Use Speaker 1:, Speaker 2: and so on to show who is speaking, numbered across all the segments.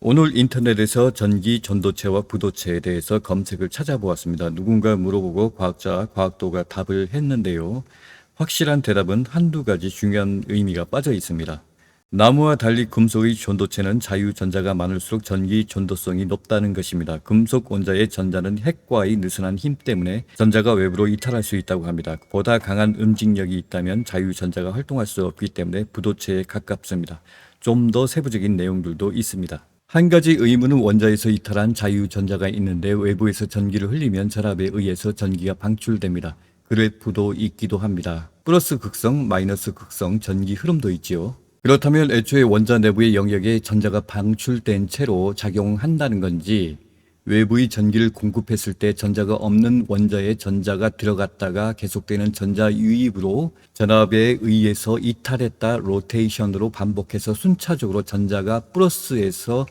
Speaker 1: 오늘 인터넷에서 전기 전도체와 부도체에 대해서 검색을 찾아보았습니다. 누군가 물어보고 과학도가 답을 했는데요. 확실한 대답은 한두 가지 중요한 의미가 빠져 있습니다. 나무와 달리 금속의 전도체는 자유전자가 많을수록 전기 전도성이 높다는 것입니다. 금속 원자의 전자는 핵과의 느슨한 힘 때문에 전자가 외부로 이탈할 수 있다고 합니다. 보다 강한 음직력이 있다면 자유전자가 활동할 수 없기 때문에 부도체에 가깝습니다. 좀 더 세부적인 내용들도 있습니다. 한 가지 의문은 원자에서 이탈한 자유전자가 있는데 외부에서 전기를 흘리면 전압에 의해서 전기가 방출됩니다. 그래프도 있기도 합니다. 플러스 극성, 마이너스 극성, 전기 흐름도 있지요. 그렇다면 애초에 원자 내부의 영역에 전자가 방출된 채로 작용한다는 건지, 외부의 전기를 공급했을 때 전자가 없는 원자에 전자가 들어갔다가 계속되는 전자 유입으로 전압에 의해서 이탈했다 로테이션으로 반복해서 순차적으로 전자가 플러스에서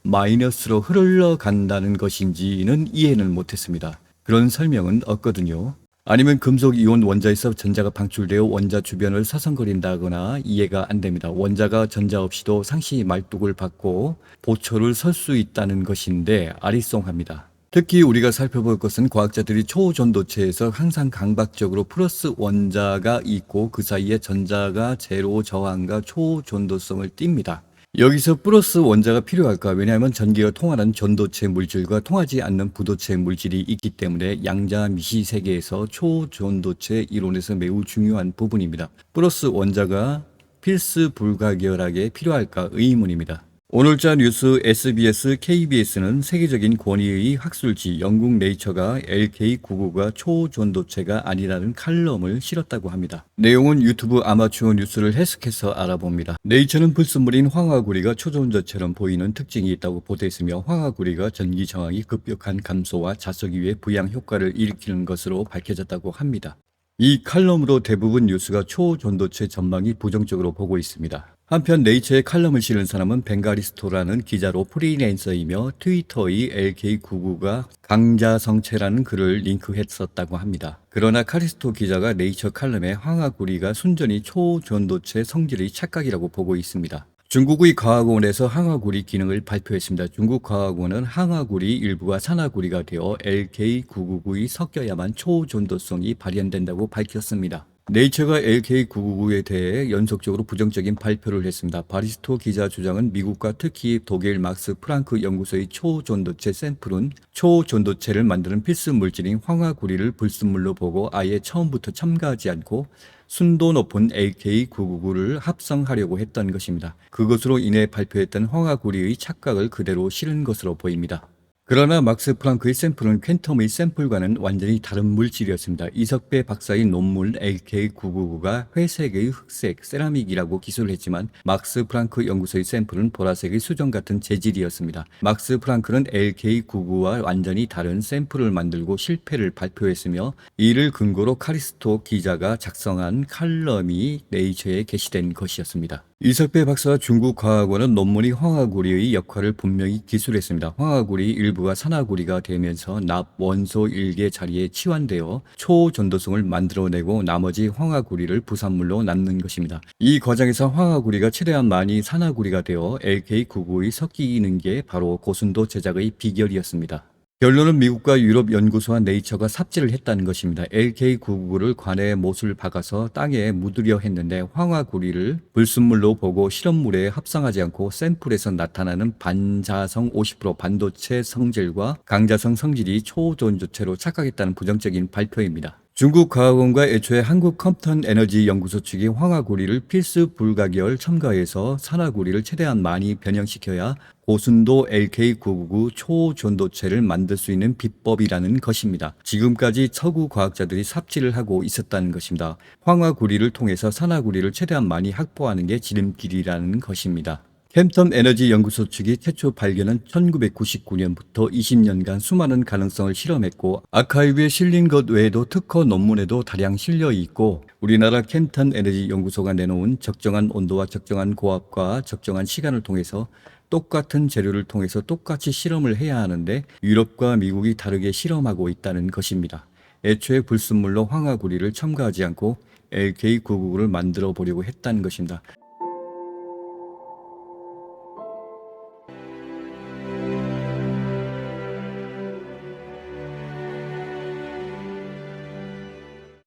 Speaker 1: 마이너스로 흘러간다는 것인지는 이해는 못했습니다. 그런 설명은 없거든요. 아니면 금속 이온 원자에서 전자가 방출되어 원자 주변을 서성거린다거나 이해가 안 됩니다. 원자가 전자 없이도 상시 말뚝을 받고 보초를 설 수 있다는 것인데 아리송합니다. 특히 우리가 살펴볼 것은 과학자들이 초전도체에서 항상 강박적으로 플러스 원자가 있고 그 사이에 전자가 제로 저항과 초전도성을 띱니다. 여기서 플러스 원자가 필요할까? 왜냐하면 전기가 통하는 전도체 물질과 통하지 않는 부도체 물질이 있기 때문에 양자 미시 세계에서 초전도체 이론에서 매우 중요한 부분입니다. 플러스 원자가 필수 불가결하게 필요할까 의문입니다. 오늘자 뉴스 SBS, KBS는 세계적인 권위의 학술지 영국 네이처가 LK99가 초전도체가 아니라는 칼럼을 실었다고 합니다. 내용은 유튜브 아마추어 뉴스를 해석해서 알아봅니다. 네이처는 불순물인 황화구리가 초전도체처럼 보이는 특징이 있다고 보도했으며 황화구리가 전기 저항이 급격한 감소와 자석이외 부양 효과를 일으키는 것으로 밝혀졌다고 합니다. 이 칼럼으로 대부분 뉴스가 초전도체 전망이 부정적으로 보고 있습니다. 한편 네이처에 칼럼을 실은 사람은 벵가리스토라는 기자로 프리랜서이며 트위터의 LK99가 강자성체라는 글을 링크했었다고 합니다. 그러나 카리스토 기자가 네이처 칼럼에 황화구리가 순전히 초전도체 성질의 착각이라고 보고 있습니다. 중국의 과학원에서 황화구리 기능을 발표했습니다. 중국 과학원은 황화구리 일부가 산화구리가 되어 LK999이 섞여야만 초전도성이 발현된다고 밝혔습니다. 네이처가 LK999에 대해 연속적으로 부정적인 발표를 했습니다. 바리스토 기자 주장은 미국과 특히 독일 막스 프랑크 연구소의 초전도체 샘플은 초전도체를 만드는 필수 물질인 황화구리를 불순물로 보고 아예 처음부터 첨가하지 않고 순도 높은 LK999를 합성하려고 했던 것입니다. 그것으로 인해 발표했던 황화구리의 착각을 그대로 실은 것으로 보입니다. 그러나 막스 플랑크의 샘플은 퀀텀의 샘플과는 완전히 다른 물질이었습니다. 이석배 박사의 논문 LK999가 회색의 흑색, 세라믹이라고 기술을 했지만 막스 플랑크 연구소의 샘플은 보라색의 수정 같은 재질이었습니다. 막스 플랑크는 LK99와 완전히 다른 샘플을 만들고 실패를 발표했으며 이를 근거로 카리스토 기자가 작성한 칼럼이 네이처에 게시된 것이었습니다. 이석배 박사와 중국 과학원은 논문이 황화구리의 역할을 분명히 기술했습니다. 황화구리 일부가 산화구리가 되면서 납 원소 일개 자리에 치환되어 초전도성을 만들어내고 나머지 황화구리를 부산물로 남는 것입니다. 이 과정에서 황화구리가 최대한 많이 산화구리가 되어 LK99의 섞이는 게 바로 고순도 제작의 비결이었습니다. 결론은 미국과 유럽 연구소와 네이처가 삽질을 했다는 것입니다. LK99를 관에 못을 박아서 땅에 묻으려 했는데 황화구리를 불순물로 보고 실험물에 합성하지 않고 샘플에서 나타나는 반자성 50% 반도체 성질과 강자성 성질이 초전도체로 착각했다는 부정적인 발표입니다. 중국 과학원과 애초에 한국 컴퓨터 에너지 연구소 측이 황화구리를 필수 불가결 첨가해서 산화구리를 최대한 많이 변형시켜야 고순도 LK999 초전도체를 만들 수 있는 비법이라는 것입니다. 지금까지 서구 과학자들이 삽질을 하고 있었다는 것입니다. 황화구리를 통해서 산화구리를 최대한 많이 확보하는 게 지름길이라는 것입니다. 캠텀 에너지 연구소 측이 최초 발견은 1999년부터 20년간 수많은 가능성을 실험했고 아카이브에 실린 것 외에도 특허 논문에도 다량 실려 있고 우리나라 캠텀 에너지 연구소가 내놓은 적정한 온도와 적정한 고압과 적정한 시간을 통해서 똑같은 재료를 통해서 똑같이 실험을 해야 하는데 유럽과 미국이 다르게 실험하고 있다는 것입니다. 애초에 불순물로 황화구리를 첨가하지 않고 LK999를 만들어 보려고 했다는 것입니다.